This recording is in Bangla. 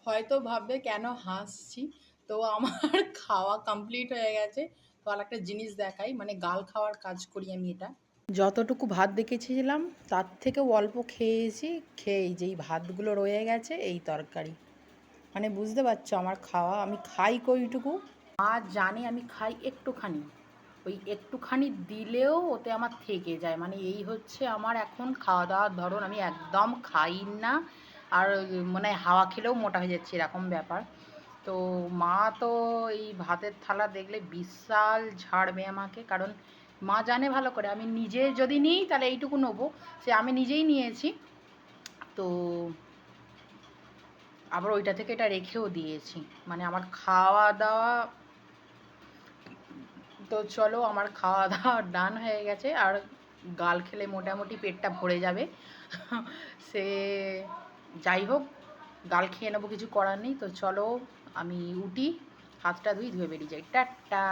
হয়তো ভাববে কেন হাসছি। তো আমার খাওয়া কমপ্লিট হয়ে গেছে। তো আর একটা জিনিস দেখাই, মানে গাল খাওয়ার কাজ করি আমি এটা। যতটুকু ভাত দেখেছিলাম তার থেকেও অল্প খেয়েছি। খেয়ে এই যে এই ভাতগুলো রয়ে গেছে এই তরকারি। মানে বুঝতে পারছো আমার খাওয়া, আমি খাই কইটুকু। মা জানে আমি খাই একটুখানি, ওই একটুখানি দিলেও ওতে আমার থেকে যায়। মানে এই হচ্ছে আমার এখন খাওয়া দাওয়ার ধরন, আমি একদম খাই না। আর মানে হাওয়া খেলেও মোটা হয়ে যাচ্ছে এরকম ব্যাপার। তো মা তো এই ভাতের থালা দেখলে বিশাল ঝাড়বে আমাকে, কারণ মা জানে ভালো করে আমি নিজে যদি নিই তাহলে এইটুকু নেবো, সে আমি নিজেই নিয়েছি। তো আবার ওইটা থেকে এটা রেখেও দিয়েছি, মানে আমার খাওয়া দাওয়া। তো চলো আমার খাওয়া দাওয়া ডান হয়ে গেছে, আর গাল খেলে মোটামুটি পেটটা ভরে যাবে। সে যাই হোক, গাল খেয়ে নেবো, কিছু করার নেই। তো চলো আমি উঠি, হাতটা ধুয়ে বেরিয়ে যাই। টাটা।